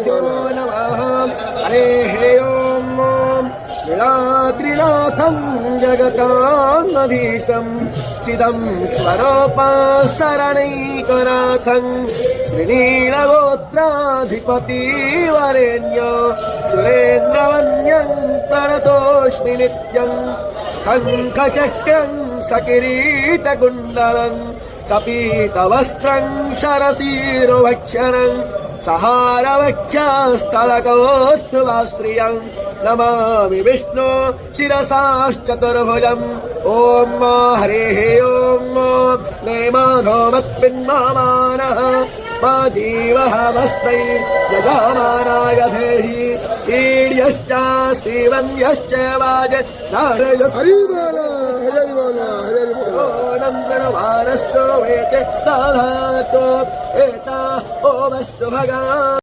गुरुभ्यो नमः। हरेः ओम् ॐ नीलाद्रिनाथं जगतामधीशं चिदं स्वरूपशरणैकनाथं श्रीनीलगोत्राधिपतिवरेण्य सुरेन्द्रवन्द्यं प्रणतोऽस्मि नित्यं शङ्खचक्रं सकिरीटकुण्डलं सपीतवस्त्रं शरसीरुभक्षणं सहारवक्षस्थलकौस्तुभस्त्रियं नमामि विष्णु शिरसाश्चतुर्भुजम्। ॐ हरेः ॐ नेमाधोमत्पिन्मानः मा जीवहमस्मै यजमानाय धेहि ईड्यश्च शिवन्यश्च वाज नन्दनवारस्सो वेते दधातु एता ओमस्तु भगा।